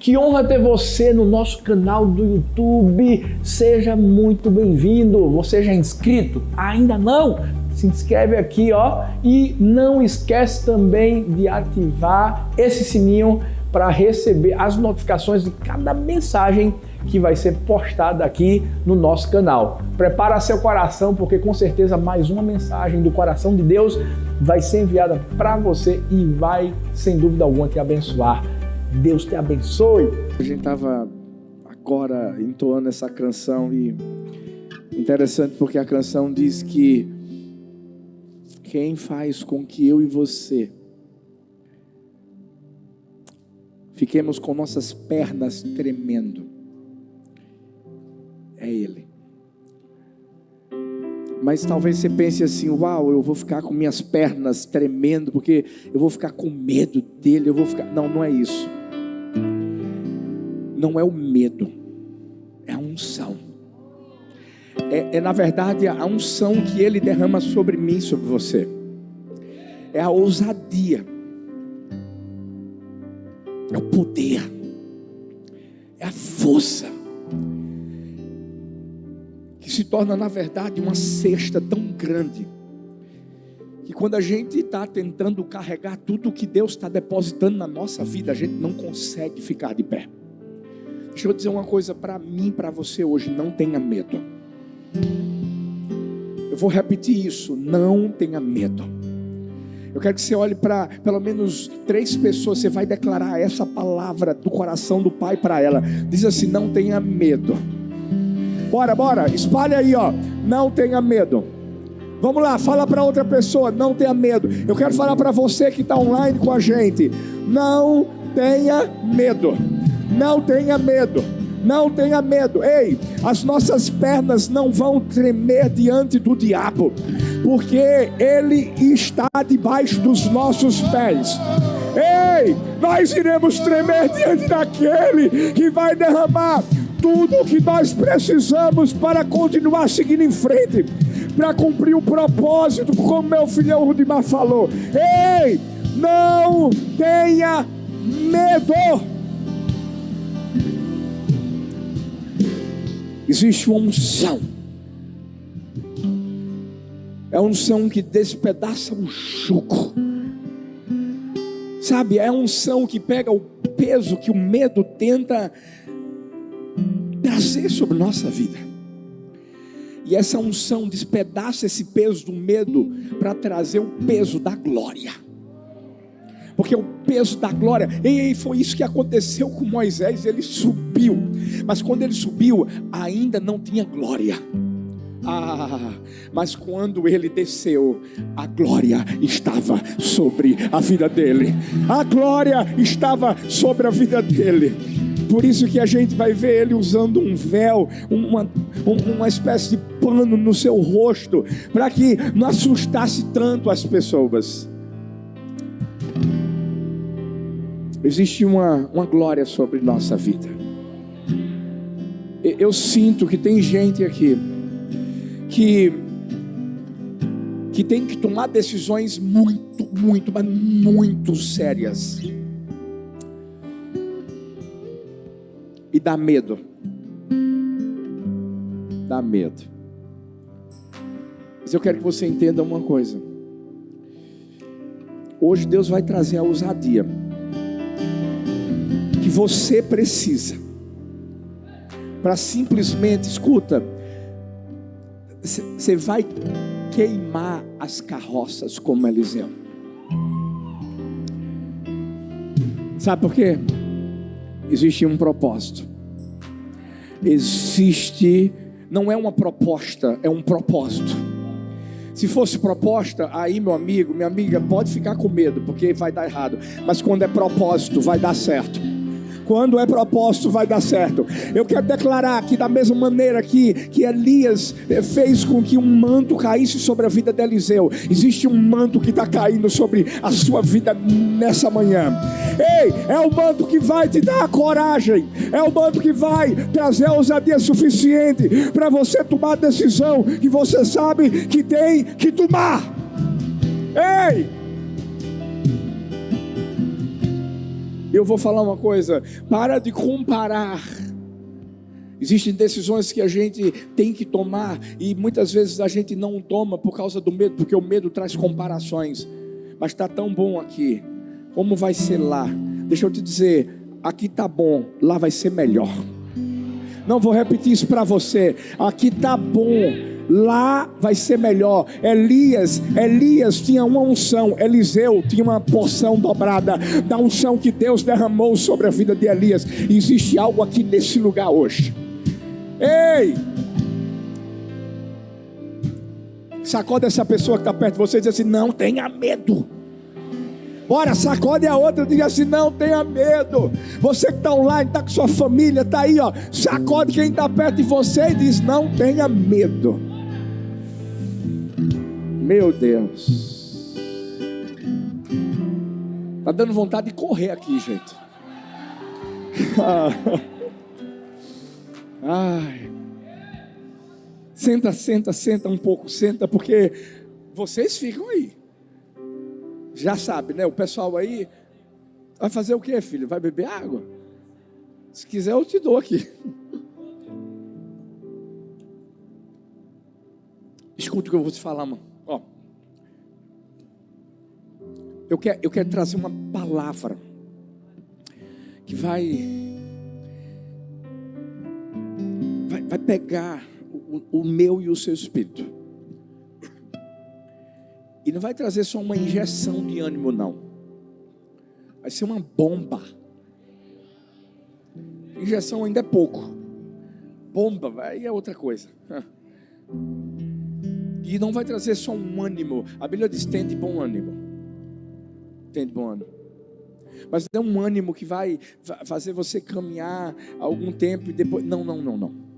Que honra ter você no nosso canal do YouTube. Seja muito bem-vindo. Você já é inscrito? Ainda não? Se inscreve aqui, ó, e não esquece também de ativar esse sininho para receber as notificações de cada mensagem que vai ser postada aqui no nosso canal. Prepara seu coração, porque com certeza mais uma mensagem do coração de Deus vai ser enviada para você e vai, sem dúvida alguma, te abençoar. Deus te abençoe. A gente estava agora entoando essa canção e interessante porque a canção diz que quem faz com que eu e você fiquemos com nossas pernas tremendo é Ele. Mas talvez você pense assim: uau, eu vou ficar com minhas pernas tremendo porque eu vou ficar com medo dele, eu vou ficar... Não, não é isso. Não é o medo, é a unção. É na verdade a unção que Ele derrama sobre mim, sobre você. É a ousadia, é o poder, é a força, que se torna na verdade uma cesta tão grande, que quando a gente está tentando carregar tudo que Deus está depositando na nossa vida, a gente não consegue ficar de pé. Deixa eu dizer uma coisa para mim e para você hoje: não tenha medo. Eu vou repetir isso: não tenha medo. Eu quero que você olhe para pelo menos 3 pessoas. Você vai declarar essa palavra do coração do Pai para ela. Diz assim: não tenha medo. Bora, espalha aí, ó. Não tenha medo. Vamos lá, fala para outra pessoa: não tenha medo. Eu quero falar para você que está online com a gente: não tenha medo. Não tenha medo. Não tenha medo. Ei, as nossas pernas não vão tremer diante do diabo, porque ele está debaixo dos nossos pés. Ei, nós iremos tremer diante daquele que vai derramar tudo o que nós precisamos para continuar seguindo em frente, para cumprir o propósito, como meu filhão Rudimar falou. Ei, não tenha medo. Existe uma unção. É a unção que despedaça o jugo. Sabe, é a unção que pega o peso que o medo tenta trazer sobre nossa vida. E essa unção despedaça esse peso do medo para trazer o peso da glória. Porque o peso da glória, e foi isso que aconteceu com Moisés. Ele subiu, mas quando ele subiu, ainda não tinha glória. Mas quando ele desceu, a glória estava sobre a vida dele. A glória estava sobre a vida dele. Por isso que a gente vai ver ele usando um véu, uma espécie de pano no seu rosto, para que não assustasse tanto as pessoas. Existe uma glória sobre nossa vida. Eu sinto que tem gente aqui que tem que tomar decisões mas muito sérias. E dá medo. Dá medo. Mas eu quero que você entenda uma coisa. Hoje Deus vai trazer a ousadia que você precisa para simplesmente, escuta, você vai queimar as carroças como Eliseu. Sabe por quê? Existe um propósito. Não é uma proposta, é um propósito. Se fosse proposta, aí meu amigo, minha amiga, pode ficar com medo, porque vai dar errado. Mas quando é propósito, vai dar certo. Quando é propósito, vai dar certo. Eu quero declarar que da mesma maneira que Elias fez com que um manto caísse sobre a vida de Eliseu, existe um manto que está caindo sobre a sua vida nessa manhã. Ei, é o manto que vai te dar a coragem, é o manto que vai trazer a ousadia suficiente para você tomar a decisão que você sabe que tem que tomar. Ei! Eu vou falar uma coisa, para de comparar. Existem decisões que a gente tem que tomar e muitas vezes a gente não toma por causa do medo, porque o medo traz comparações. Mas está tão bom aqui, como vai ser lá? Deixa eu te dizer, aqui está bom, lá vai ser melhor. Não vou repetir isso para você, aqui está bom, lá vai ser melhor. Elias tinha uma unção, Eliseu tinha uma porção dobrada da unção que Deus derramou sobre a vida de Elias. E existe algo aqui nesse lugar hoje. Ei! Sacode essa pessoa que está perto de você e diz assim: não tenha medo. Bora, sacode a outra e diga assim: não tenha medo. Você que está online, está com sua família, está aí, ó. Sacode quem está perto de você e diz: não tenha medo. Meu Deus, está dando vontade de correr aqui, gente. Ai. Senta um pouco, senta, porque vocês ficam aí. Já sabe, né? O pessoal aí vai fazer o quê, filho? Vai beber água? Se quiser eu te dou aqui. Escuta o que eu vou te falar, mano. Ó, eu quero trazer uma palavra que vai pegar o meu e o seu espírito. E não vai trazer só uma injeção de ânimo, não. Vai ser uma bomba. Injeção ainda é pouco. Bomba, aí é outra coisa. E não vai trazer só um ânimo. A Bíblia diz: tem de bom ânimo. Tem de bom ânimo. Mas não é um ânimo que vai fazer você caminhar algum tempo e depois... Não.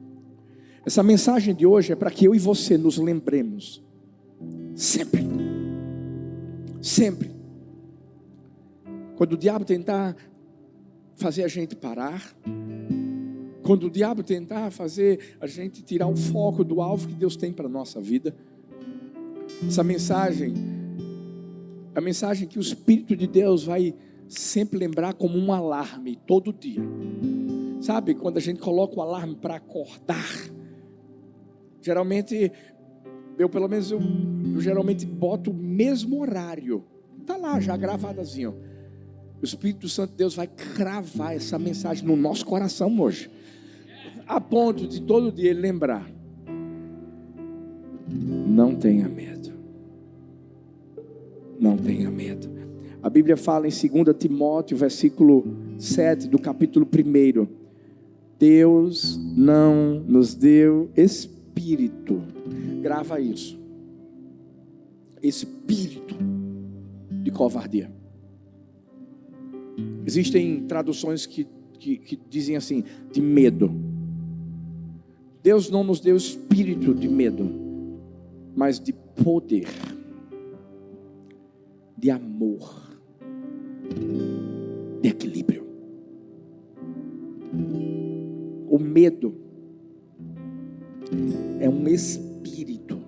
Essa mensagem de hoje é para que eu e você nos lembremos sempre. Quando o diabo tentar fazer a gente parar, quando o diabo tentar fazer a gente tirar o foco do alvo que Deus tem para a nossa vida, essa mensagem, a mensagem que o Espírito de Deus vai sempre lembrar como um alarme todo dia. Sabe, quando a gente coloca o alarme para acordar, geralmente, eu geralmente boto o mesmo horário. Está lá já gravadazinho. O Espírito Santo de Deus vai cravar essa mensagem no nosso coração hoje, a ponto de todo dia ele lembrar: não tenha medo. Não tenha medo. A Bíblia fala em 2 Timóteo, versículo 7 do capítulo 1: Deus não nos deu espírito, grava isso, espírito de covardia. Existem traduções que dizem assim, de medo. Deus não nos deu espírito de medo, mas de poder, de amor, de equilíbrio. O medo é um espírito.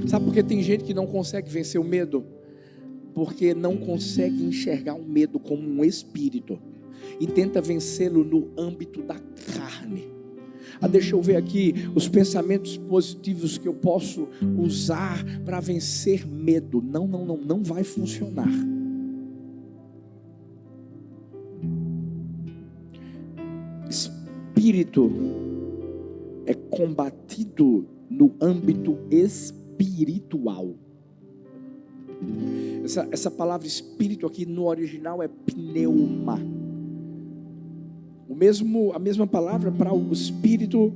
Sabe por que tem gente que não consegue vencer o medo? Porque não consegue enxergar o medo como um espírito e tenta vencê-lo no âmbito da carne. Deixa eu ver aqui os positivos que eu posso usar para vencer medo. Não vai funcionar. Espírito é combatido no âmbito espiritual. Essa palavra espírito aqui no original é pneuma. A mesma palavra para o Espírito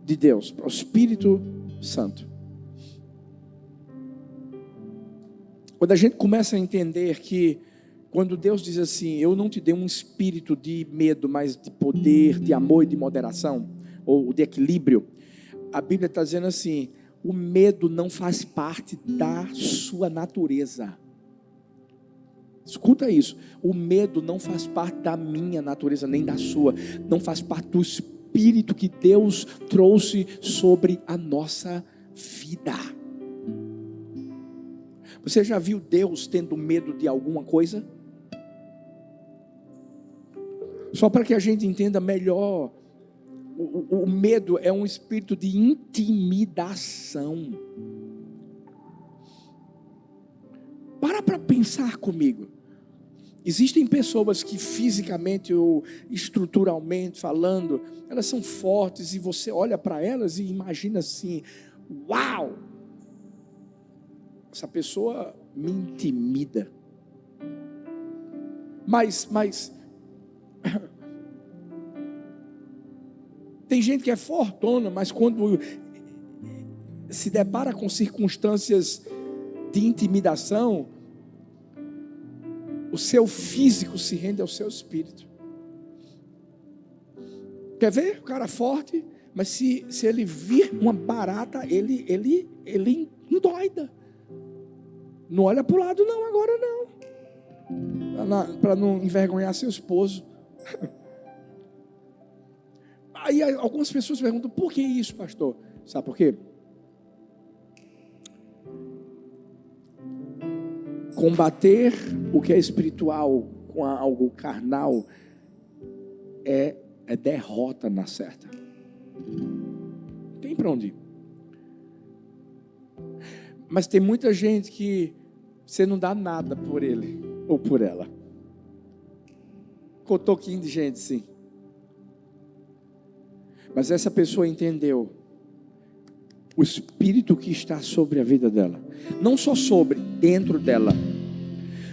de Deus, para o Espírito Santo. Quando a gente começa a entender que quando Deus diz assim: eu não te dei um espírito de medo, mas de poder, de amor e de moderação, ou de equilíbrio, a Bíblia está dizendo assim: o medo não faz parte da sua natureza. Escuta isso, o medo não faz parte da minha natureza, nem da sua, não faz parte do espírito que Deus trouxe sobre a nossa vida. Você já viu Deus tendo medo de alguma coisa? Só para que a gente entenda melhor, o medo é um espírito de intimidação. Para pensar comigo. Existem pessoas que fisicamente ou estruturalmente falando, elas são fortes e você olha para elas e imagina assim: uau! Essa pessoa me intimida. Mas tem gente que é fortona, mas quando se depara com circunstâncias de intimidação, o seu físico se rende ao seu espírito. Quer ver? O cara forte, mas se ele vir uma barata, ele endoida. Não olha para o lado não, agora não. Para não envergonhar seu esposo. Aí algumas pessoas perguntam: por que isso, pastor? Sabe por quê? Combater o que é espiritual com algo carnal é derrota na certa. Tem para onde ir. Mas tem muita gente que você não dá nada por ele ou por ela. Cotoquinho de gente, sim. Mas essa pessoa entendeu o espírito que está sobre a vida dela. Não só sobre, dentro dela.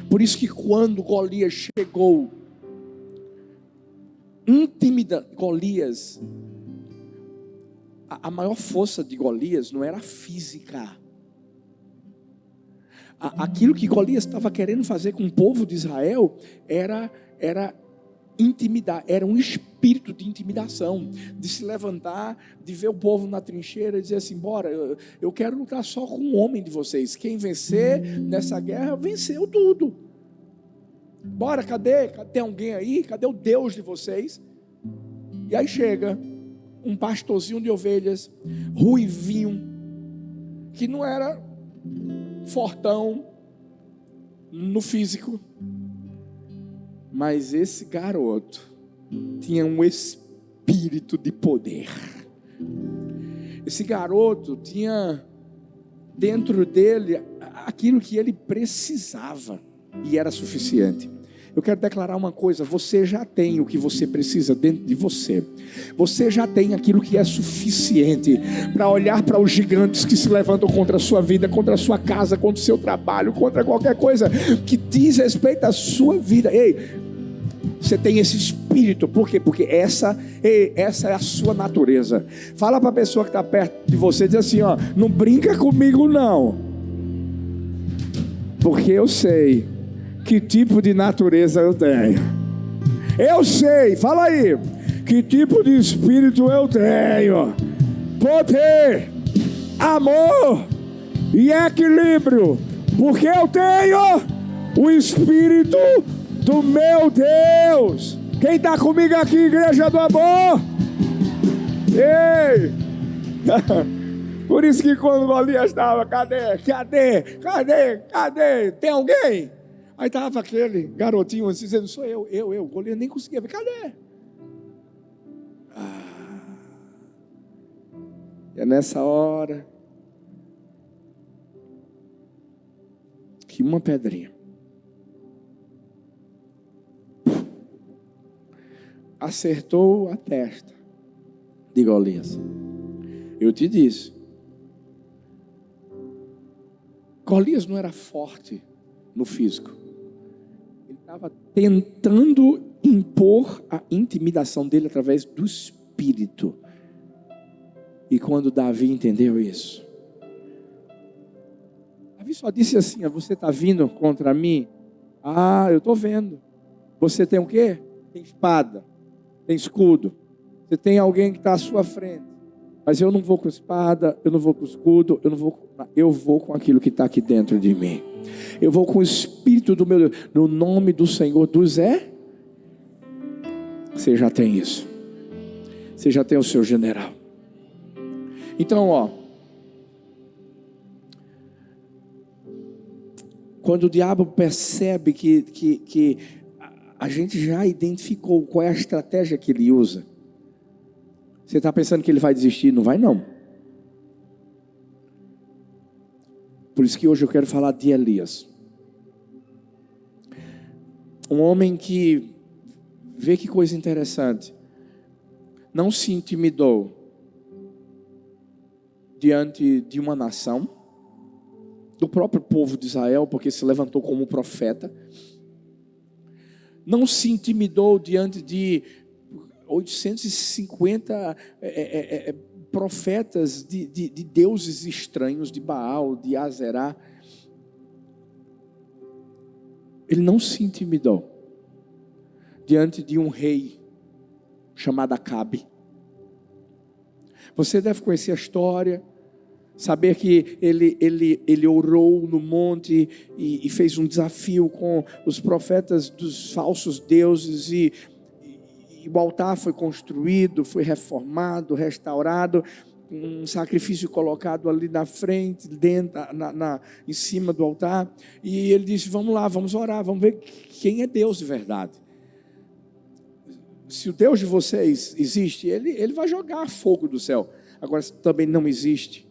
Por isso que quando Golias chegou, Golias, a maior força de Golias não era física. Aquilo que Golias estava querendo fazer com o povo de Israel era intimidar, era um espírito de intimidação, de se levantar, de ver o povo na trincheira e dizer assim: bora, eu quero lutar só com um homem de vocês, quem vencer nessa guerra, venceu tudo. Bora, cadê alguém aí? Cadê o Deus de vocês? E aí chega um pastorzinho de ovelhas, ruivinho, que não era fortão no físico, mas esse garoto tinha um espírito de poder. Esse garoto tinha dentro dele aquilo que ele precisava e era suficiente. Eu quero declarar uma coisa: você já tem o que você precisa dentro de você. Você já tem aquilo que é suficiente para olhar para os gigantes que se levantam contra a sua vida, contra a sua casa, contra o seu trabalho, contra qualquer coisa que diz respeito à sua vida. Ei, você tem esse espírito. Por quê? Porque essa é a sua natureza. Fala para a pessoa que está perto de você, diz assim: ó, não brinca comigo não, porque eu sei que tipo de natureza eu tenho. Eu sei, fala aí, que tipo de espírito eu tenho: poder, amor e equilíbrio, porque eu tenho o espírito do meu Deus. Quem está comigo aqui, igreja do amor? Ei! Por isso que quando Golias estava, cadê? Tem alguém? Aí estava aquele garotinho assim, dizendo: sou eu. Golias nem conseguia ver, cadê? E é nessa hora que uma pedrinha acertou a testa de Golias. Eu te disse, Golias não era forte no físico. Ele estava tentando impor a intimidação dele através do espírito. E quando Davi entendeu isso, Davi só disse assim: você está vindo contra mim? Eu estou vendo. Você tem o quê? Tem espada, tem escudo. Você tem alguém que está à sua frente. Mas eu não vou com espada, eu não vou com escudo, eu vou com aquilo que está aqui dentro de mim. Eu vou com o espírito do meu Deus, no nome do Senhor dos Você já tem isso. Você já tem o seu general. Então, quando o diabo percebe que a gente já identificou qual é a estratégia que ele usa. Você está pensando que ele vai desistir? Não vai não. Por isso que hoje eu quero falar de Elias. Um homem que, vê que coisa interessante, não se intimidou diante de uma nação, do próprio povo de Israel, porque se levantou como profeta. Não se intimidou diante de 850 profetas de deuses estranhos, de Baal, de Azerá. Ele não se intimidou diante de um rei chamado Acabe. Você deve conhecer a história, saber que ele orou no monte e fez um desafio com os profetas dos falsos deuses, e o altar foi construído, foi reformado, restaurado, um sacrifício colocado ali na frente, dentro, em cima do altar, e ele disse: vamos lá, vamos orar, vamos ver quem é Deus de verdade. Se o Deus de vocês existe, ele vai jogar fogo do céu. Agora, se também não existe,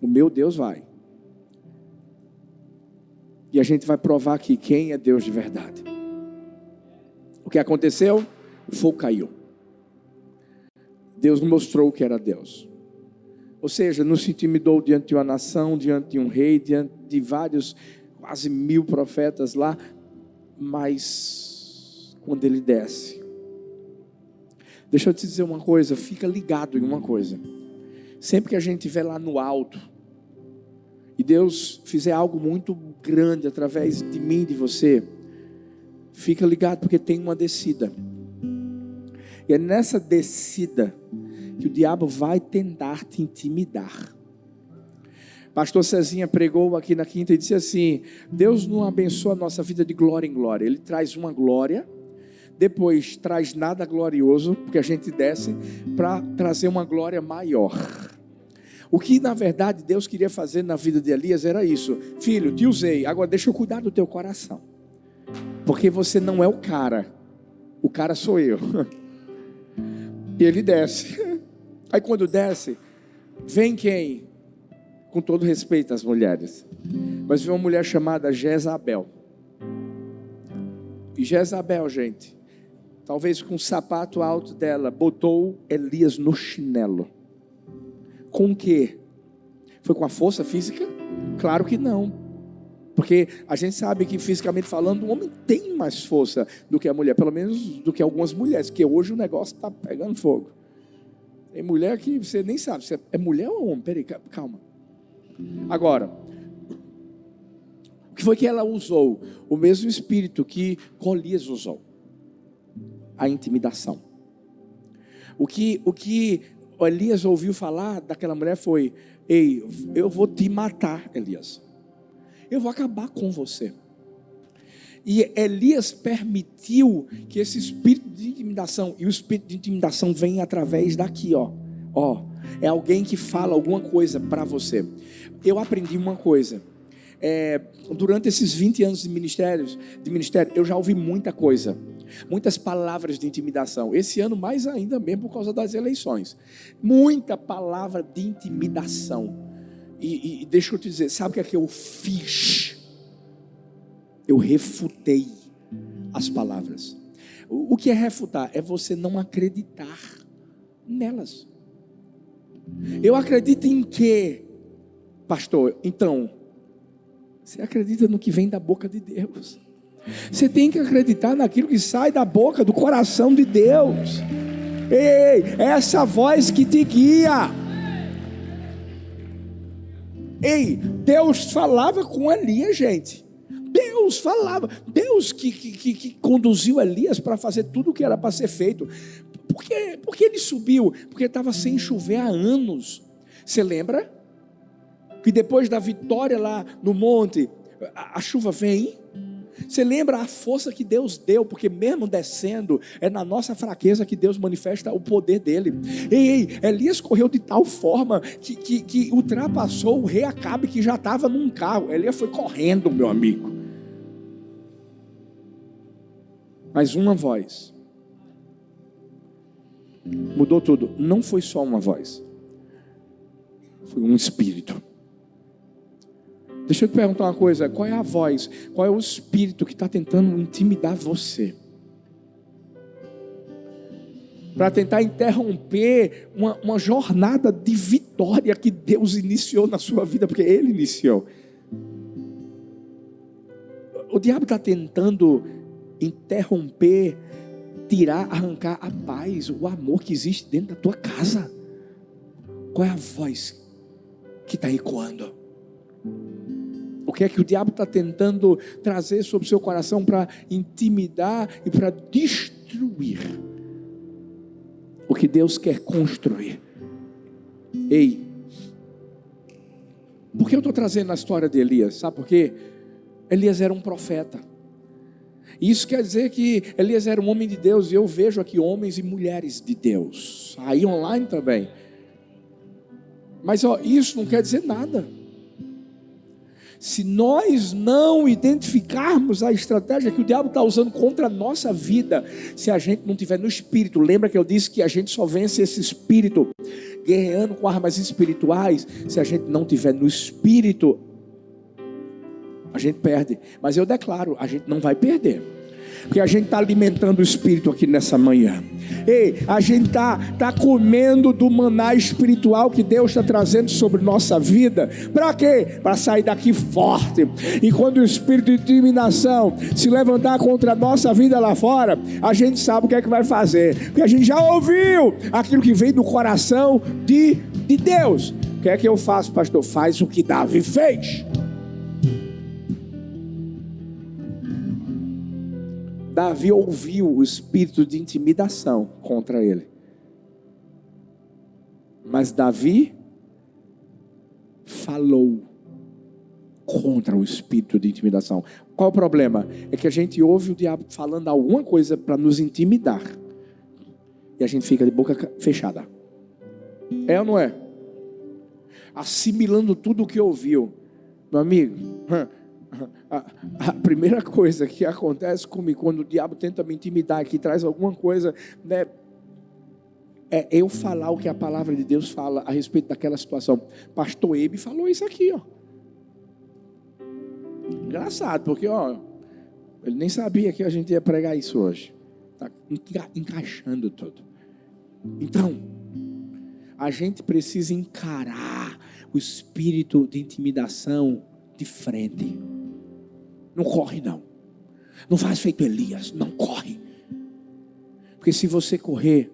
o meu Deus vai. E a gente vai provar aqui quem é Deus de verdade. O que aconteceu? O fogo caiu. Deus mostrou que era Deus. Ou seja, não se intimidou diante de uma nação, diante de um rei, diante de vários, quase 1000 profetas lá. Mas quando ele desce, deixa eu te dizer uma coisa, fica ligado em uma coisa. Sempre que a gente estiver lá no alto, e Deus fizer algo muito grande através de mim e de você, fica ligado, porque tem uma descida. E é nessa descida que o diabo vai tentar te intimidar. Pastor Cezinha pregou aqui na quinta e disse assim: Deus não abençoa a nossa vida de glória em glória. Ele traz uma glória, depois traz nada glorioso, porque a gente desce para trazer uma glória maior. O que na verdade Deus queria fazer na vida de Elias era isso: filho, te usei, agora deixa eu cuidar do teu coração, porque você não é o cara sou eu. E ele desce. Aí quando desce, vem quem? Com todo respeito às mulheres, mas vem uma mulher chamada Jezabel. E Jezabel, gente, talvez com o sapato alto dela, botou Elias no chinelo. Com o quê? Foi com a força física? Claro que não. Porque a gente sabe que, fisicamente falando, o homem tem mais força do que a mulher, pelo menos do que algumas mulheres, que hoje o negócio está pegando fogo. Tem mulher que você nem sabe se é mulher ou homem. Peraí, calma. Agora, o que foi que ela usou? O mesmo espírito que Golias usou: a intimidação. O que Elias ouviu falar daquela mulher foi: ei, eu vou te matar, Elias. Eu vou acabar com você. E Elias permitiu que esse espírito de intimidação, e o espírito de intimidação vem através daqui, ó, é alguém que fala alguma coisa para você. Eu aprendi uma coisa, durante esses 20 anos de ministério, eu já ouvi muita coisa, muitas palavras de intimidação. Esse ano mais ainda, mesmo por causa das eleições, muita palavra de intimidação. E deixa eu te dizer, sabe o que é que eu fiz? Eu refutei as palavras. O que é refutar? É você não acreditar nelas. Eu acredito em quê, pastor? Então, você acredita no que vem da boca de Deus. Você tem que acreditar naquilo que sai da boca, do coração de Deus. Ei, essa voz que te guia. Ei, Deus falava com Elias, gente. Deus falava. Deus que conduziu Elias para fazer tudo o que era para ser feito. Por que ele subiu? Porque estava sem chover há anos. Você lembra? Que depois da vitória lá no monte, a chuva vem. Você lembra a força que Deus deu? Porque mesmo descendo, é na nossa fraqueza que Deus manifesta o poder dele. Ei, Elias correu de tal forma que ultrapassou o rei Acabe, que já estava num carro. Elias foi correndo, meu amigo. Mas uma voz mudou tudo. Não foi só uma voz, foi um espírito. Deixa eu te perguntar uma coisa: qual é a voz? Qual é o espírito que está tentando intimidar você? Para tentar interromper uma jornada de vitória que Deus iniciou na sua vida, porque Ele iniciou. O diabo está tentando interromper, tirar, arrancar a paz, o amor que existe dentro da tua casa. Qual é a voz que está ecoando? O que é que o diabo está tentando trazer sobre o seu coração para intimidar e para destruir o que Deus quer construir? Ei, por que eu estou trazendo a história de Elias? Sabe por quê? Elias era um profeta. Isso quer dizer que Elias era um homem de Deus. E eu vejo aqui homens e mulheres de Deus, aí online também. Mas isso não quer dizer nada se nós não identificarmos a estratégia que o diabo está usando contra a nossa vida. Se a gente não tiver no espírito, lembra que eu disse que a gente só vence esse espírito guerreando com armas espirituais. Se a gente não tiver no espírito, a gente perde. Mas eu declaro, a gente não vai perder, porque a gente está alimentando o espírito aqui nessa manhã. Ei, a gente está comendo do maná espiritual que Deus está trazendo sobre nossa vida. Para quê? Para sair daqui forte. E quando o espírito de intimidação se levantar contra a nossa vida lá fora, a gente sabe o que é que vai fazer, porque a gente já ouviu aquilo que vem do coração de Deus. O que é que eu faço, pastor? Faz o que Davi fez. Davi ouviu o espírito de intimidação contra ele, mas Davi falou contra o espírito de intimidação. Qual o problema? É que a gente ouve o diabo falando alguma coisa para nos intimidar e a gente fica de boca fechada. É ou não é? Assimilando tudo o que ouviu. Meu amigo, a primeira coisa que acontece comigo quando o diabo tenta me intimidar, que traz alguma coisa, né, é eu falar o que a palavra de Deus fala a respeito daquela situação. Pastor Ebe falou isso aqui, ó. Engraçado, porque ele nem sabia que a gente ia pregar isso hoje. Está encaixando tudo. Então, a gente precisa encarar o espírito de intimidação de frente. Não corre não. Não faz feito Elias, não corre. Porque se você correr,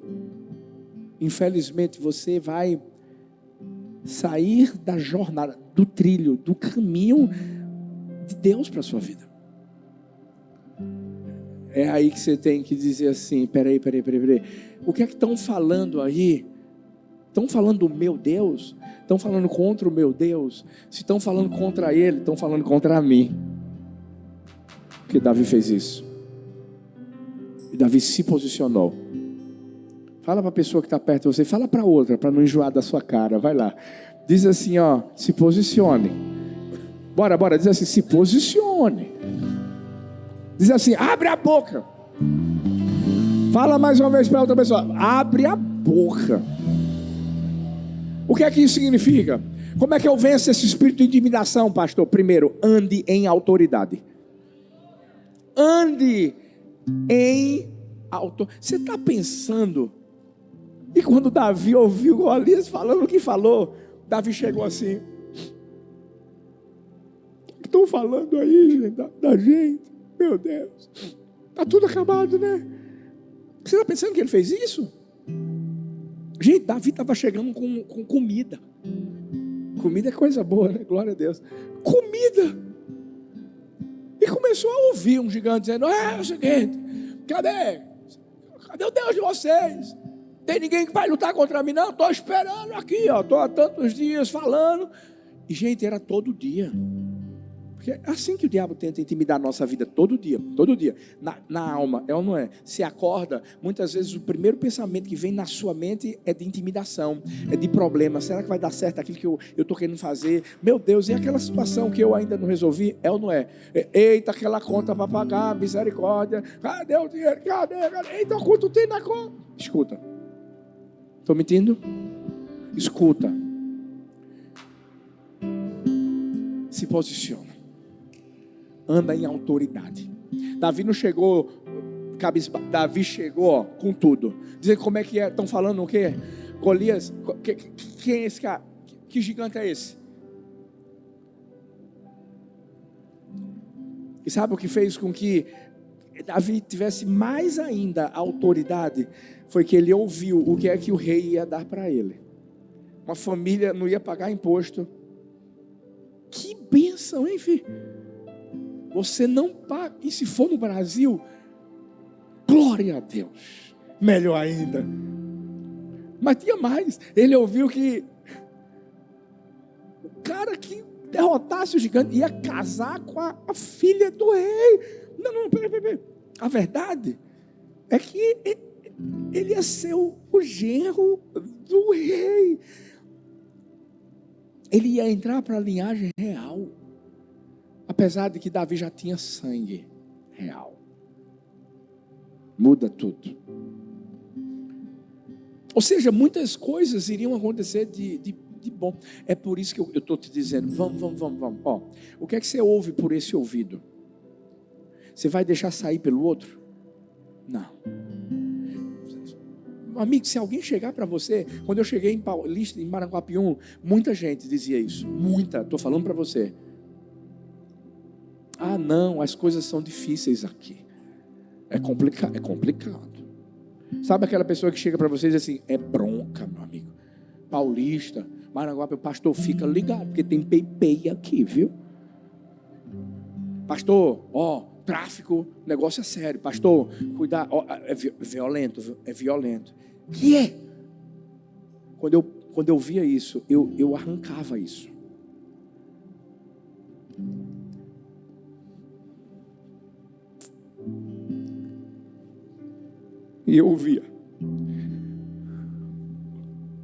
infelizmente você vai sair da jornada, do trilho, do caminho de Deus para a sua vida. É aí que você tem que dizer assim: peraí. O que é que estão falando aí? Estão falando do meu Deus? Estão falando contra o meu Deus? Se estão falando contra ele, estão falando contra mim. Porque Davi fez isso. E Davi se posicionou. Fala para a pessoa que está perto de você, fala para outra, para não enjoar da sua cara. Vai lá. Diz assim, se posicione. Bora, diz assim, se posicione. Diz assim, abre a boca. Fala mais uma vez para outra pessoa, abre a boca. O que é que isso significa? Como é que eu venço esse espírito de intimidação, pastor? Primeiro, ande em autoridade. Ande em autoridade. Você está pensando? E quando Davi ouviu Golias falando o que falou, Davi chegou assim: o que estão falando aí, gente, da gente? Meu Deus, está tudo acabado, né? Você está pensando que ele fez isso? Gente, Davi estava chegando com comida. Comida é coisa boa, né? Glória a Deus. Comida. E começou a ouvir um gigante dizendo: é o seguinte, cadê o Deus de vocês? Tem ninguém que vai lutar contra mim? Não, estou esperando aqui, estou há tantos dias falando. E gente, era todo dia. Porque é assim que o diabo tenta intimidar a nossa vida todo dia, na alma, é ou não é? Se acorda, muitas vezes o primeiro pensamento que vem na sua mente é de intimidação, é de problema. Será que vai dar certo aquilo que eu estou querendo fazer? Meu Deus, e aquela situação que eu ainda não resolvi, é ou não é? Eita, aquela conta para pagar, misericórdia, cadê o dinheiro? Cadê? Eita, quanto tem na conta? Escuta, estou mentindo? Escuta, se posiciona, anda em autoridade. Davi não chegou Davi chegou com tudo. Dizer como é que é, estão falando o quê? Golias, quem é esse cara? Que gigante é esse? E sabe o que fez com que Davi tivesse mais ainda autoridade? Foi que ele ouviu o que é que o rei ia dar para ele. Uma família não ia pagar imposto. Que bênção, hein, filho? Você não paga. E se for no Brasil, glória a Deus. Melhor ainda. Mas tinha mais. Ele ouviu que o cara que derrotasse o gigante ia casar com a filha do rei. Não, peraí. A verdade é que ele ia ser o genro do rei. Ele ia entrar para a linhagem real. Apesar de que Davi já tinha sangue real. Muda tudo. Ou seja, muitas coisas iriam acontecer de bom. É por isso que eu estou te dizendo, vamos. Ó, o que é que você ouve por esse ouvido? Você vai deixar sair pelo outro? Não. Amigo, se alguém chegar para você, quando eu cheguei em Paulista, em Maranguapium, muita gente dizia isso. Muita, estou falando para você. Ah, não, as coisas são difíceis aqui. É complicado. Sabe aquela pessoa que chega para você e diz assim, é bronca, meu amigo. Paulista, Maranguapium, pastor, fica ligado, porque tem pei aqui, viu? Pastor, tráfico, negócio é sério. Pastor, cuidado, é violento. Que é? Quando eu via isso, eu arrancava isso. E eu ouvia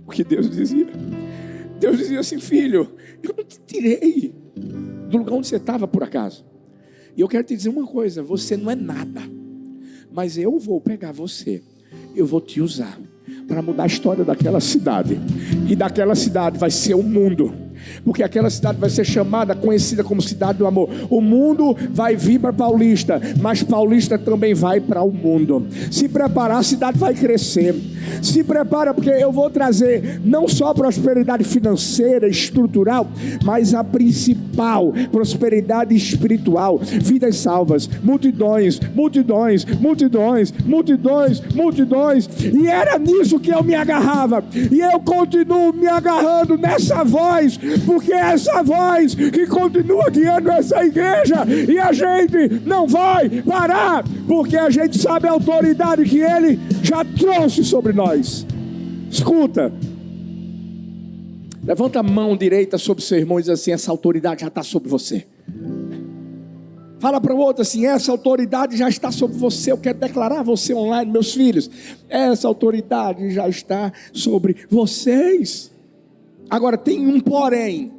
o que Deus dizia. Deus dizia assim, filho, eu não te tirei do lugar onde você estava por acaso. E eu quero te dizer uma coisa, você não é nada, mas eu vou pegar você, eu vou te usar para mudar a história daquela cidade. E daquela cidade vai ser o mundo. Porque aquela cidade vai ser chamada, conhecida como cidade do amor. O mundo vai vir para Paulista, mas Paulista também vai para o mundo. Se preparar, a cidade vai crescer. Se prepara, porque eu vou trazer não só prosperidade financeira, estrutural, mas a principal, prosperidade espiritual. Vidas salvas, multidões. E era nisso que eu me agarrava. E eu continuo me agarrando nessa voz, porque é essa voz que continua guiando essa igreja. E a gente não vai parar, porque a gente sabe a autoridade que Ele já trouxe sobre nós. Escuta, levanta a mão direita sobre o seu irmão e diz assim, essa autoridade já está sobre você. Fala para o outro assim, essa autoridade já está sobre você. Eu quero declarar a você online, meus filhos, essa autoridade já está sobre vocês. Agora tem um porém.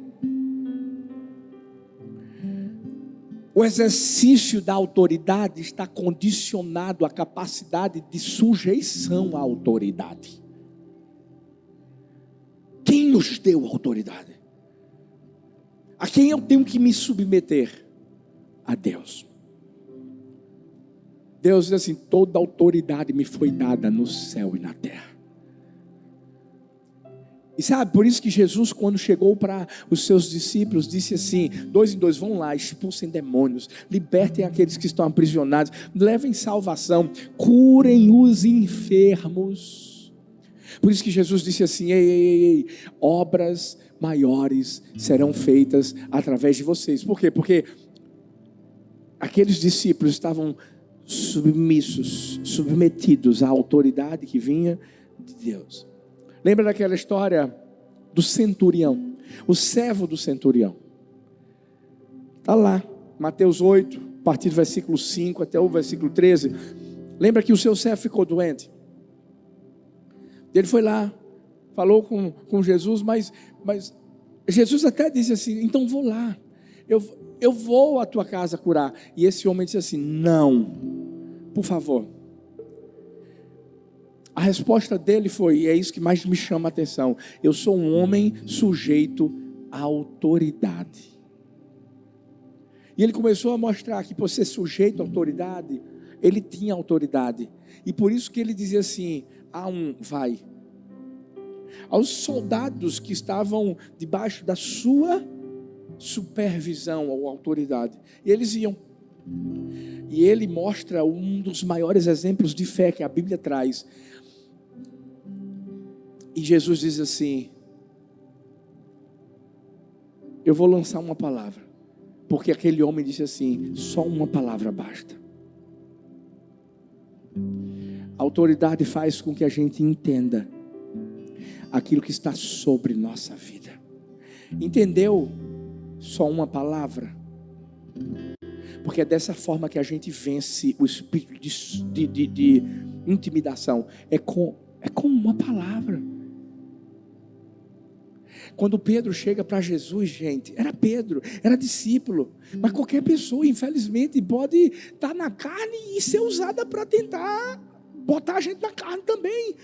O exercício da autoridade está condicionado à capacidade de sujeição à autoridade. Quem nos deu autoridade? A quem eu tenho que me submeter? A Deus. Deus diz assim, toda autoridade me foi dada no céu e na terra. E sabe, por isso que Jesus, quando chegou para os seus discípulos, disse assim, 2 em 2, vão lá, expulsem demônios, libertem aqueles que estão aprisionados, levem salvação, curem os enfermos. Por isso que Jesus disse assim, ei, obras maiores serão feitas através de vocês. Por quê? Porque aqueles discípulos estavam submetidos à autoridade que vinha de Deus. Lembra daquela história do centurião? O servo do centurião está lá, Mateus 8, a partir do versículo 5 até o versículo 13. Lembra que o seu servo ficou doente? Ele foi lá, falou com Jesus, mas Jesus até disse assim: então vou lá, eu vou à tua casa curar. E esse homem disse assim: não, por favor. A resposta dele foi, e é isso que mais me chama a atenção: eu sou um homem sujeito à autoridade. E ele começou a mostrar que por ser sujeito à autoridade, ele tinha autoridade. E por isso que ele dizia assim: vai. Aos soldados que estavam debaixo da sua supervisão ou autoridade. E eles iam. E ele mostra um dos maiores exemplos de fé que a Bíblia traz. E Jesus diz assim: eu vou lançar uma palavra. Porque aquele homem disse assim: só uma palavra basta. A autoridade faz com que a gente entenda aquilo que está sobre nossa vida. Entendeu? Só uma palavra. Porque é dessa forma que a gente vence o espírito de intimidação. É com uma palavra. Quando Pedro chega para Jesus, gente, era Pedro, era discípulo, mas qualquer pessoa, infelizmente, pode estar na carne e ser usada para tentar botar a gente na carne também.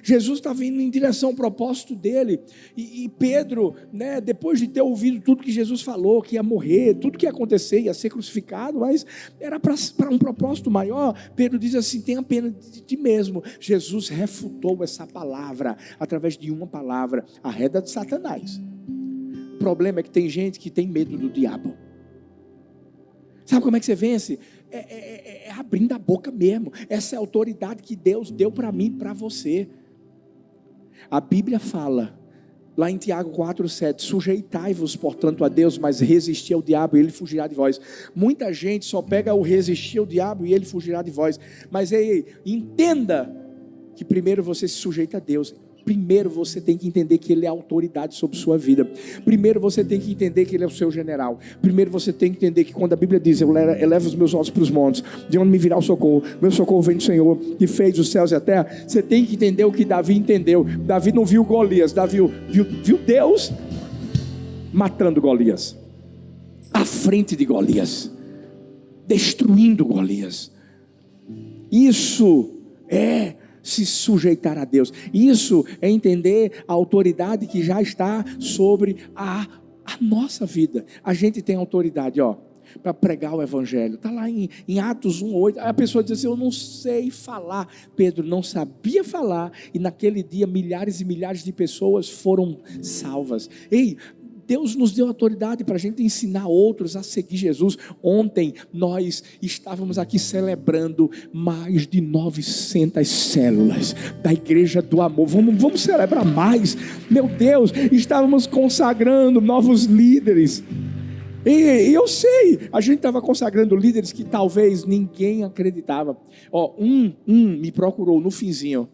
Jesus estava indo em direção ao propósito dele, e Pedro, né, depois de ter ouvido tudo que Jesus falou, que ia morrer, tudo que ia acontecer, ia ser crucificado, mas era para um propósito maior. Pedro diz assim: tenha pena de ti mesmo. Jesus refutou essa palavra, através de uma palavra, a reda de Satanás. O problema é que tem gente que tem medo do diabo. Sabe como é que você vence? É abrindo a boca mesmo. Essa é a autoridade que Deus deu para mim e para você. A Bíblia fala, lá em Tiago 4,7: sujeitai-vos, portanto, a Deus, mas resisti ao diabo e ele fugirá de vós. Muita gente só pega o resistir ao diabo e ele fugirá de vós. Mas entenda que primeiro você se sujeita a Deus. Primeiro você tem que entender que Ele é a autoridade sobre sua vida. Primeiro você tem que entender que Ele é o seu general. Primeiro você tem que entender que quando a Bíblia diz: eu elevo os meus olhos para os montes, de onde me virá o socorro? Meu socorro vem do Senhor, que fez os céus e a terra. Você tem que entender o que Davi entendeu. Davi não viu Golias, Davi viu Deus matando Golias, à frente de Golias, destruindo Golias. Isso é se sujeitar a Deus. Isso é entender a autoridade que já está sobre a nossa vida. A gente tem autoridade, para pregar o evangelho. Está lá em Atos 1:8. Aí a pessoa diz assim: eu não sei falar. Pedro não sabia falar, e naquele dia milhares e milhares de pessoas foram salvas. Deus nos deu autoridade para a gente ensinar outros a seguir Jesus. Ontem nós estávamos aqui celebrando mais de 900 células da Igreja do Amor. Vamos celebrar mais. Meu Deus, estávamos consagrando novos líderes. E eu sei, a gente estava consagrando líderes que talvez ninguém acreditava. Um me procurou no finzinho,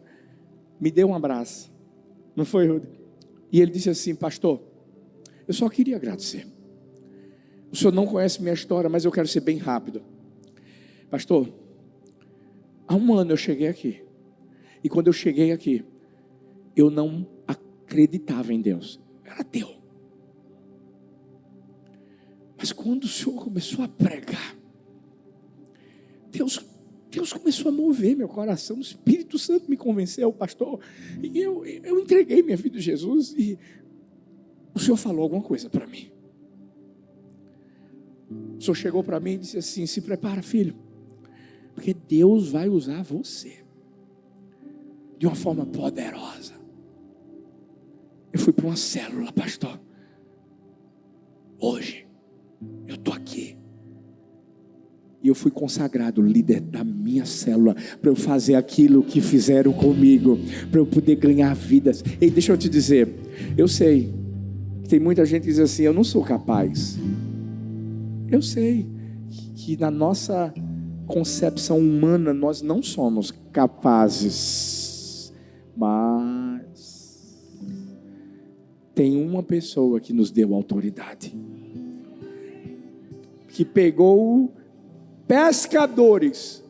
me deu um abraço. Não foi, Rudy? E ele disse assim: pastor, eu só queria agradecer. O senhor não conhece minha história, mas eu quero ser bem rápido. Pastor, há 1 ano eu cheguei aqui. E quando eu cheguei aqui, eu não acreditava em Deus. Era ateu. Mas quando o senhor começou a pregar, Deus começou a mover meu coração. O Espírito Santo me convenceu, pastor. E eu entreguei minha vida a Jesus e o Senhor falou alguma coisa para mim. O Senhor chegou para mim e disse assim: se prepara, filho, porque Deus vai usar você de uma forma poderosa. Eu fui para uma célula, pastor. Hoje eu estou aqui e eu fui consagrado líder da minha célula, para eu fazer aquilo que fizeram comigo, para eu poder ganhar vidas. Deixa eu te dizer, eu sei, tem muita gente que diz assim: eu não sou capaz. Eu sei que na nossa concepção humana nós não somos capazes, mas tem uma pessoa que nos deu autoridade, que pegou pescadores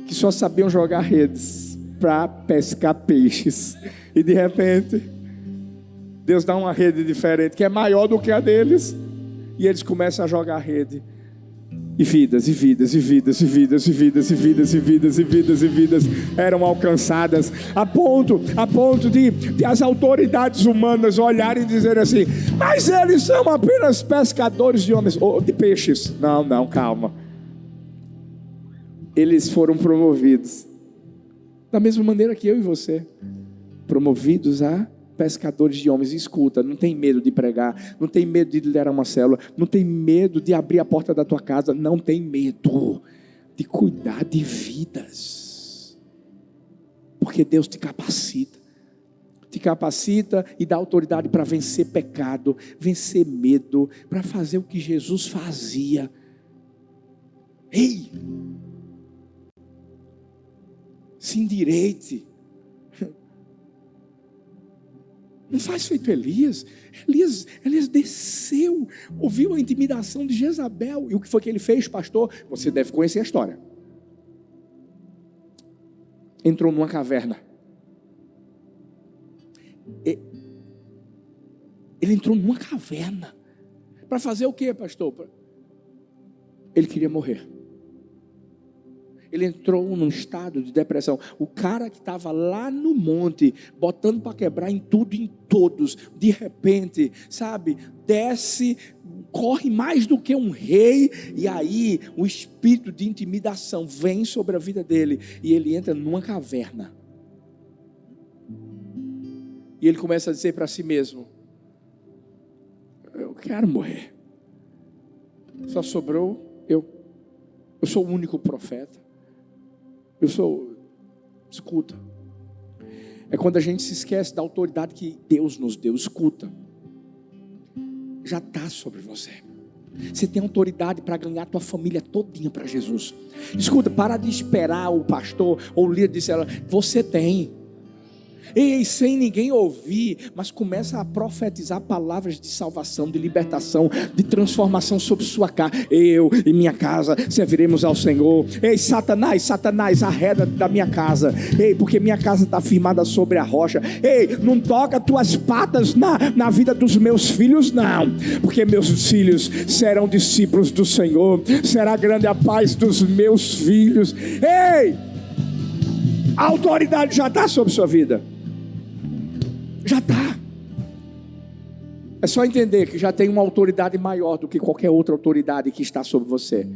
que só sabiam jogar redes para pescar peixes. E de repente, Deus dá uma rede diferente, que é maior do que a deles. E eles começam a jogar rede. E vidas, e vidas, e vidas, e vidas, e vidas, e vidas, e vidas, e vidas, e vidas eram alcançadas, a ponto de as autoridades humanas olharem e dizerem assim: mas eles são apenas pescadores de homens, ou de peixes. Não, calma. Eles foram promovidos da mesma maneira que eu e você, promovidos a pescadores de homens. Escuta, não tem medo de pregar, não tem medo de liderar uma célula, não tem medo de abrir a porta da tua casa, não tem medo de cuidar de vidas, porque Deus te capacita e dá autoridade para vencer pecado, vencer medo, para fazer o que Jesus fazia. Ei, se endireite. Não faz feito Elias. Elias desceu, ouviu a intimidação de Jezabel. E o que foi que ele fez, pastor? Você deve conhecer a história. Entrou numa caverna. Ele entrou numa caverna. Para fazer o quê, pastor? Ele queria morrer. Ele entrou num estado de depressão. O cara que estava lá no monte, botando para quebrar em tudo e em todos, de repente, sabe, desce, corre mais do que um rei, e aí o espírito de intimidação vem sobre a vida dele, e ele entra numa caverna. E ele começa a dizer para si mesmo: eu quero morrer. Só sobrou eu. Eu sou o único profeta. Escuta, é quando a gente se esquece da autoridade que Deus nos deu. Escuta, já está sobre você. Você tem autoridade para ganhar a tua família todinha para Jesus. Escuta, para de esperar o pastor ou o líder dizer: você tem. E sem ninguém ouvir, mas começa a profetizar palavras de salvação, de libertação, de transformação sobre sua casa. Eu e minha casa serviremos ao Senhor. Ei, Satanás, arreda da minha casa. Ei, porque minha casa está firmada sobre a rocha. Ei, não toca tuas patas na vida dos meus filhos, não, porque meus filhos serão discípulos do Senhor. Será grande a paz dos meus filhos. Ei, a autoridade já está sobre sua vida. Já está. É só entender que já tem uma autoridade maior do que qualquer outra autoridade que está sobre você.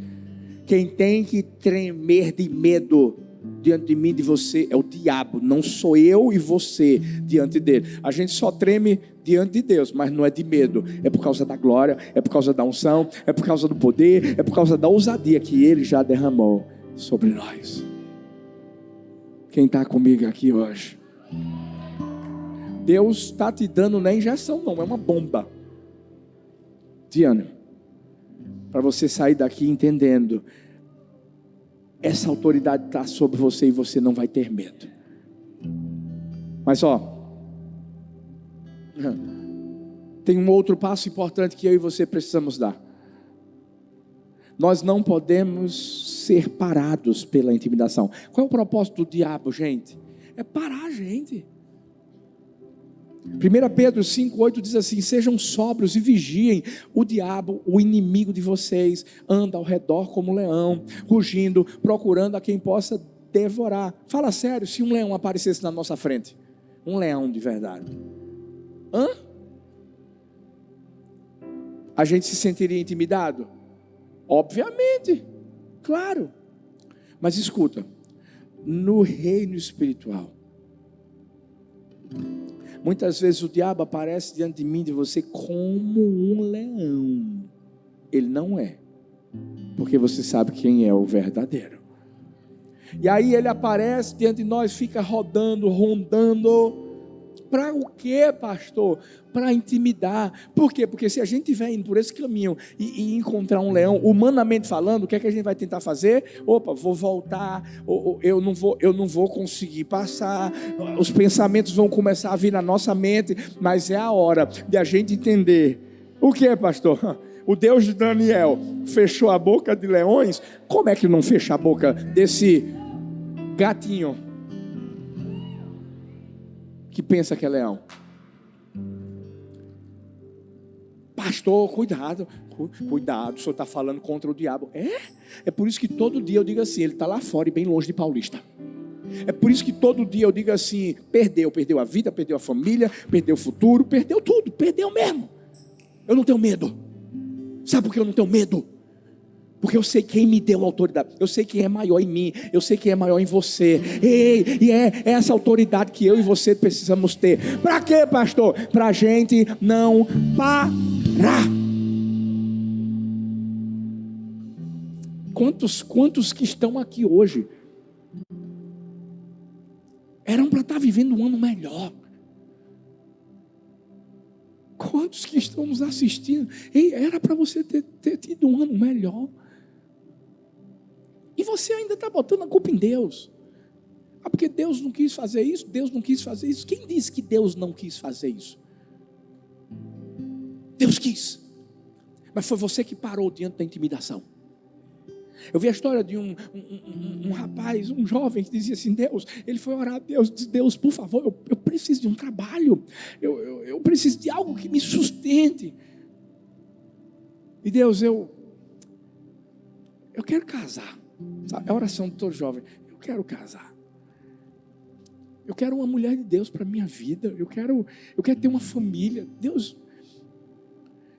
Quem tem que tremer de medo diante de mim e de você é o diabo. Não sou eu e você diante dele. A gente só treme diante de Deus, mas não é de medo. É por causa da glória, é por causa da unção, é por causa do poder, é por causa da ousadia que ele já derramou sobre nós. Quem está comigo aqui hoje? Deus está te dando, não é injeção não, é uma bomba de ânimo, para você sair daqui entendendo, essa autoridade está sobre você e você não vai ter medo. Mas tem um outro passo importante que eu e você precisamos dar. Nós não podemos ser parados pela intimidação. Qual é o propósito do diabo, gente? É parar a gente. 1 Pedro 5,8 diz assim: sejam sóbrios e vigiem. O diabo, o inimigo de vocês, anda ao redor como um leão, rugindo, procurando a quem possa devorar. Fala sério, se um leão aparecesse na nossa frente, um leão de verdade, a gente se sentiria intimidado? Obviamente, claro. Mas escuta, no reino espiritual, muitas vezes o diabo aparece diante de mim e de você como um leão. Ele não é, porque você sabe quem é o verdadeiro. E aí ele aparece diante de nós, fica rodando, rondando. Para o quê, pastor? Para intimidar. Por quê? Porque se a gente estiver indo por esse caminho e encontrar um leão, humanamente falando, o que é que a gente vai tentar fazer? Opa, vou voltar, eu não vou conseguir passar, os pensamentos vão começar a vir na nossa mente, mas é a hora de a gente entender. O que, pastor? o Deus de Daniel fechou a boca de leões, como é que não fecha a boca desse gatinho que pensa que é leão? Pastor, cuidado, o senhor está falando contra o diabo. É por isso que todo dia eu digo assim, ele está lá fora e bem longe de Paulista. É por isso que todo dia eu digo assim, perdeu a vida, perdeu a família, perdeu o futuro, perdeu tudo, perdeu mesmo. Eu não tenho medo. Sabe por que eu não tenho medo? Porque eu sei quem me deu a autoridade. Eu sei quem é maior em mim. Eu sei quem é maior em você. E é essa autoridade que eu e você precisamos ter. Para quê, pastor? Para a gente não parar. Quantos que estão aqui hoje eram para estar vivendo um ano melhor? Quantos que estão nos assistindo? Era para você ter tido um ano melhor. E você ainda está botando a culpa em Deus. Porque Deus não quis fazer isso, Deus não quis fazer isso. Quem disse que Deus não quis fazer isso? Deus quis. Mas foi você que parou diante da intimidação. Eu vi a história de um rapaz, um jovem que dizia assim, Deus, ele foi orar a Deus, disse, Deus, por favor, eu preciso de um trabalho, eu preciso de algo que me sustente. E Deus, eu quero casar. Sabe? É a oração de todo jovem, eu quero casar. Eu quero uma mulher de Deus para a minha vida, eu quero ter uma família. Deus.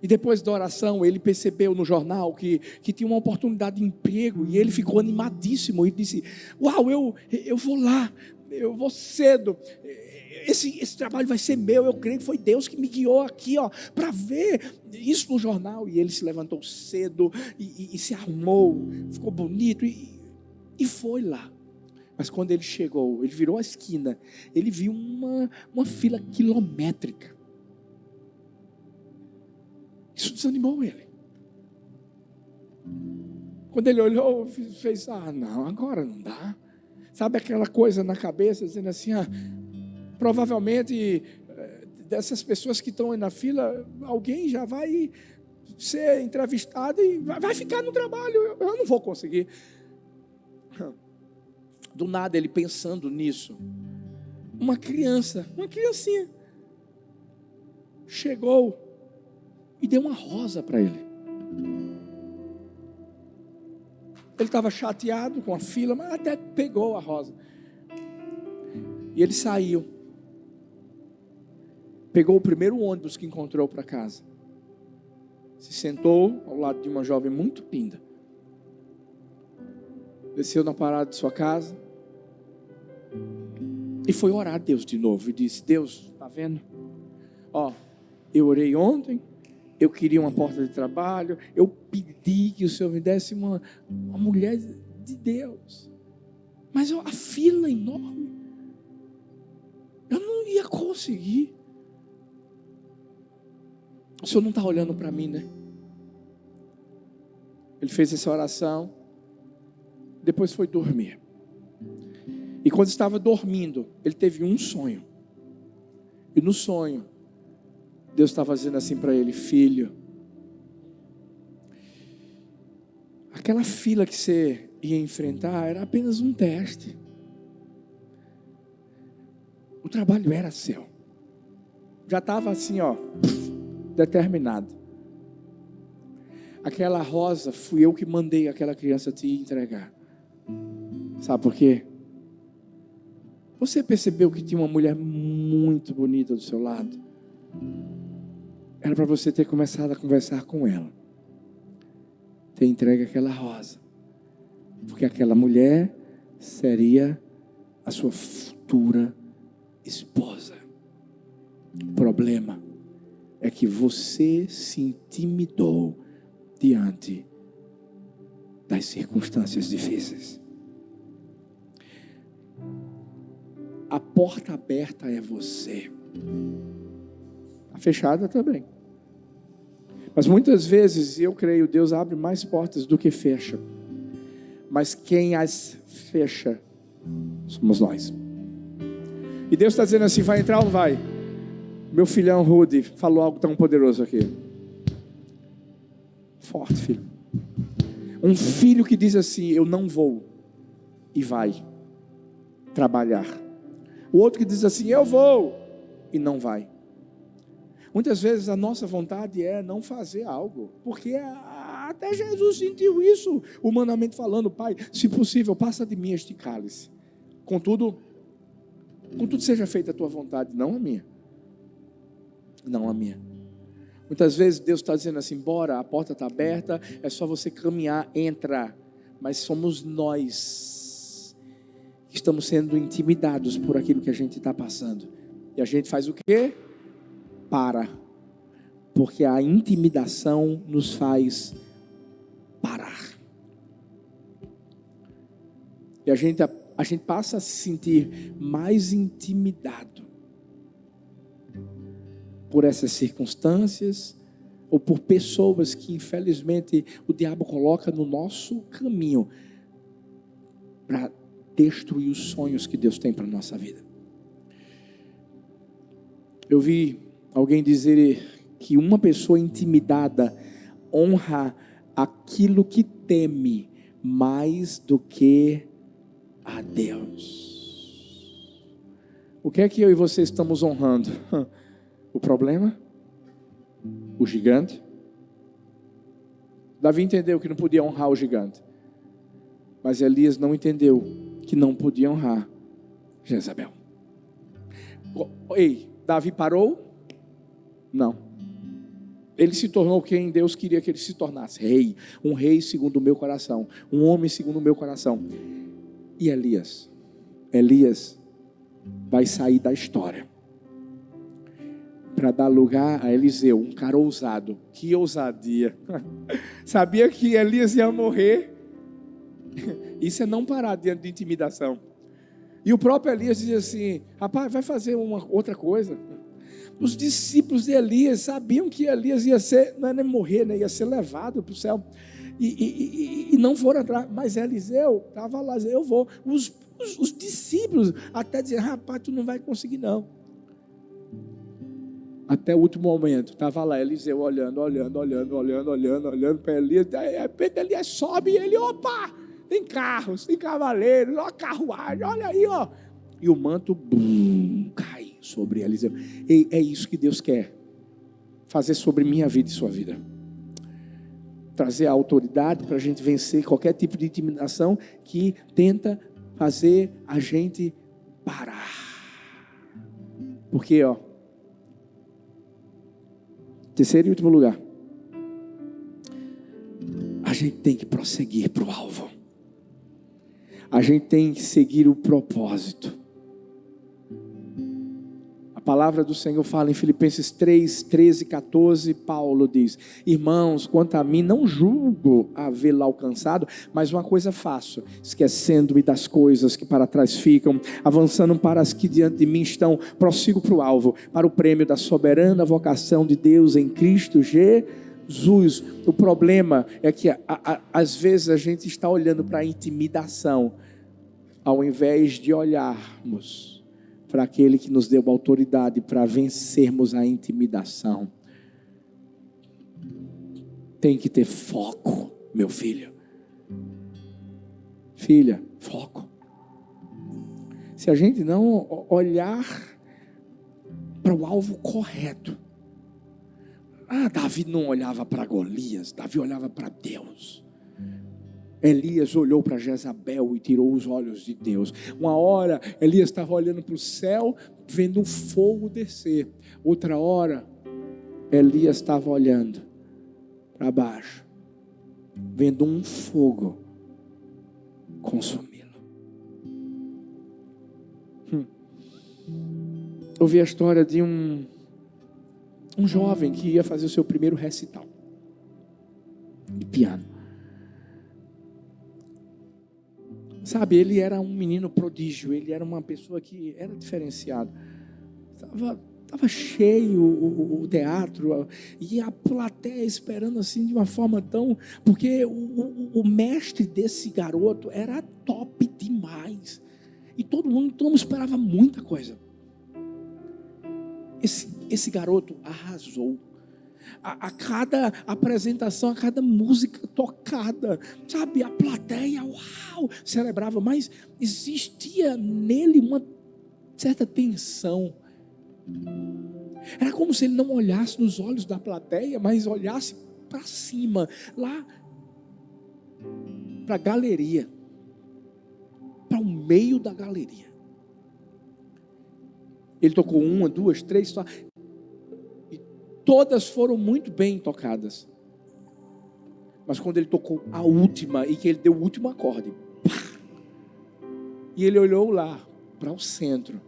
E depois da oração, ele percebeu no jornal que tinha uma oportunidade de emprego. E ele ficou animadíssimo. E disse, uau, eu vou lá, eu vou cedo. Esse trabalho vai ser meu. Eu creio que foi Deus que me guiou aqui, para ver isso no jornal. E ele se levantou cedo e se arrumou, ficou bonito e foi lá. Mas quando ele chegou, ele virou a esquina, ele viu uma fila quilométrica. Isso desanimou ele. Quando ele olhou, fez, não, agora não dá. Sabe aquela coisa na cabeça, dizendo assim, provavelmente dessas pessoas que estão aí na fila, alguém já vai ser entrevistado e vai ficar no trabalho, eu não vou conseguir. Do nada ele pensando nisso, uma criancinha, chegou e deu uma rosa para ele. Ele estava chateado com a fila, mas até pegou a rosa. E ele saiu. Pegou o primeiro ônibus que encontrou para casa. Se sentou ao lado de uma jovem muito linda. Desceu na parada de sua casa. E foi orar a Deus de novo. E disse, Deus, está vendo? Eu orei ontem. Eu queria uma porta de trabalho. Eu pedi que o Senhor me desse uma mulher de Deus. Mas a fila enorme. Eu não ia conseguir. O Senhor não está olhando para mim, né? Ele fez essa oração. Depois foi dormir. E quando estava dormindo, ele teve um sonho. E no sonho, Deus estava dizendo assim para ele, filho, aquela fila que você ia enfrentar era apenas um teste. O trabalho era seu. Já estava assim, determinado. Aquela rosa, fui eu que mandei aquela criança te entregar. Sabe por quê? Você percebeu que tinha uma mulher muito bonita do seu lado? Era para você ter começado a conversar com ela. Ter entregue aquela rosa. Porque aquela mulher seria a sua futura esposa. O problema é que você se intimidou diante das circunstâncias difíceis. A porta aberta é você. A fechada também. Mas muitas vezes, eu creio, Deus abre mais portas do que fecha. Mas quem as fecha somos nós. E Deus está dizendo assim, vai entrar ou não vai? Meu filhão Rudy falou algo tão poderoso aqui. Forte, filho. Um filho que diz assim: eu não vou, e vai trabalhar. O outro que diz assim: eu vou, e não vai. Muitas vezes a nossa vontade é não fazer algo, porque até Jesus sentiu isso, humanamente falando: Pai, se possível, passa de mim este cálice. Contudo seja feita a tua vontade, não a minha. Não a minha. Muitas vezes Deus está dizendo assim: bora, a porta está aberta, é só você caminhar, entrar. Mas somos nós que estamos sendo intimidados por aquilo que a gente está passando. E a gente faz o quê? Para. Porque a intimidação nos faz parar. E a gente passa a se sentir mais intimidado por essas circunstâncias ou por pessoas que infelizmente o diabo coloca no nosso caminho para destruir os sonhos que Deus tem para a nossa vida. Eu vi alguém dizer que uma pessoa intimidada honra aquilo que teme mais do que a Deus. O que é que eu e você estamos honrando? O problema? O gigante? Davi entendeu que não podia honrar o gigante, mas Elias não entendeu que não podia honrar Jezabel. Ei, Davi parou? Não. Ele se tornou quem Deus queria que ele se tornasse: rei. Um rei segundo o meu coração, um homem segundo o meu coração. E Elias vai sair da história para dar lugar a Eliseu, um cara ousado. Que ousadia! Sabia que Elias ia morrer? Isso é não parar diante de intimidação. E o próprio Elias dizia assim: rapaz, vai fazer uma outra coisa. Os discípulos de Elias sabiam que Elias ia ser, não era morrer, né? Ia ser levado para o céu. E não foram atrás. Mas Eliseu estava lá, eu vou. Os discípulos até diziam: rapaz, tu não vai conseguir não. Até o último momento, estava lá Eliseu olhando para Elias. De repente Elias sobe e ele: opa, tem carros, tem cavaleiros, ó, carruagem, olha aí, ó. E o manto cai sobre Eliseu. E é isso que Deus quer fazer sobre minha vida e sua vida. Trazer a autoridade para a gente vencer qualquer tipo de intimidação que tenta fazer a gente parar. Porque, ó, terceiro e último lugar, a gente tem que prosseguir para o alvo. A gente tem que seguir o propósito. A palavra do Senhor fala em Filipenses 3, 13 e 14, Paulo diz: irmãos, quanto a mim, não julgo havê-lo alcançado, mas uma coisa faço, esquecendo-me das coisas que para trás ficam, avançando para as que diante de mim estão, prossigo para o alvo, para o prêmio da soberana vocação de Deus em Cristo Jesus. O problema é que às vezes a gente está olhando para a intimidação, ao invés de olharmos para aquele que nos deu autoridade para vencermos a intimidação. Tem que ter foco, meu filho. Filha, foco. Se a gente não olhar para o alvo correto. Davi não olhava para Golias, Davi olhava para Deus. Elias olhou para Jezabel e tirou os olhos de Deus. Uma hora Elias estava olhando para o céu, vendo um fogo descer. Outra hora Elias estava olhando para baixo, vendo um fogo consumi-lo. Eu vi a história de um jovem que ia fazer o seu primeiro recital de piano. Sabe, ele era um menino prodígio, ele era uma pessoa que era diferenciada. Estava cheio o teatro, e a plateia esperando assim de uma forma tão... Porque o mestre desse garoto era top demais. E todo mundo esperava muita coisa. Esse garoto arrasou. A cada apresentação, a cada música tocada, sabe, a plateia, uau, celebrava, mas existia nele uma certa tensão. Era como se ele não olhasse nos olhos da plateia, mas olhasse para cima, lá para a galeria, para o meio da galeria. Ele tocou 1, 2, 3, e todas foram muito bem tocadas. Mas quando ele tocou a última, e que ele deu o último acorde, pá, e ele olhou lá para o centro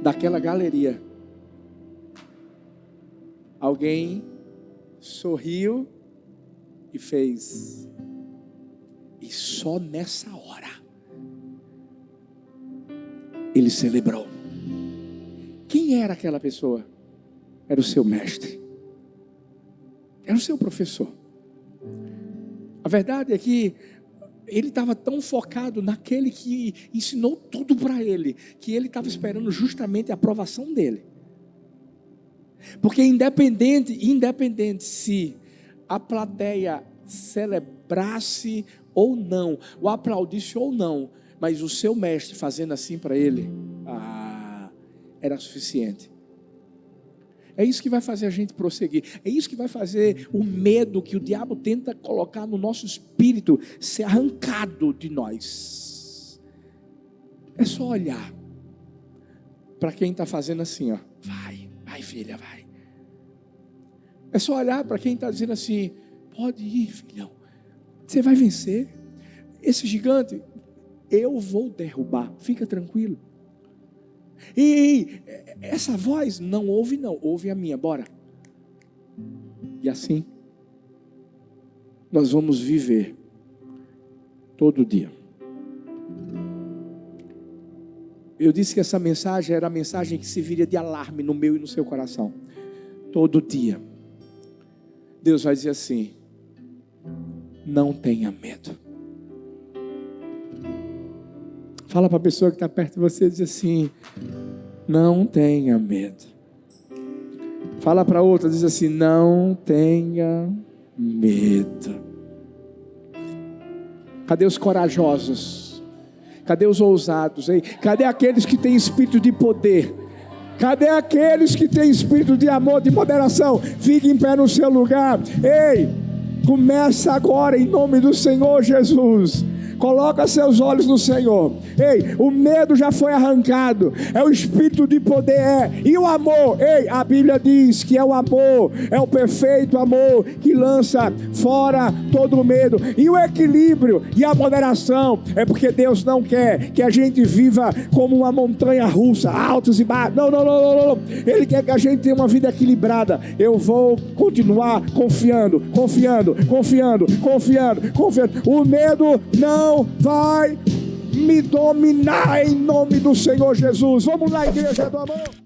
daquela galeria, alguém sorriu e fez. E só nessa hora ele celebrou. Quem era aquela pessoa? Era o seu mestre, era o seu professor. A verdade é que ele estava tão focado naquele que ensinou tudo para ele, que ele estava esperando justamente a aprovação dele. Porque independente se a plateia celebrasse ou não, ou aplaudisse ou não, mas o seu mestre fazendo assim para ele, era suficiente. É isso que vai fazer a gente prosseguir. É isso que vai fazer o medo que o diabo tenta colocar no nosso espírito ser arrancado de nós. É só olhar para quem está fazendo assim, ó. Vai filha, vai. É só olhar para quem está dizendo assim: pode ir, filhão, você vai vencer. Esse gigante eu vou derrubar, fica tranquilo. E essa voz não, ouve a minha, bora. E assim nós vamos viver todo dia. Eu disse que essa mensagem era a mensagem que serviria de alarme no meu e no seu coração. Todo dia Deus vai dizer assim: não tenha medo. Fala para a pessoa que está perto de você e diz assim: não tenha medo. Fala para outra, diz assim: não tenha medo. Cadê os corajosos? Cadê os ousados? Hein? Cadê aqueles que têm espírito de poder? Cadê aqueles que têm espírito de amor, de moderação? Fique em pé no seu lugar. Ei, começa agora em nome do Senhor Jesus. Coloca seus olhos no Senhor. Ei, o medo já foi arrancado. É o espírito de poder. E o amor? Ei, a Bíblia diz que é o amor. É o perfeito amor que lança fora todo o medo. E o equilíbrio e a moderação. É porque Deus não quer que a gente viva como uma montanha russa, altos e baixos. Não. Ele quer que a gente tenha uma vida equilibrada. Eu vou continuar confiando. O medo não vai me dominar em nome do Senhor Jesus. Vamos lá, igreja do amor.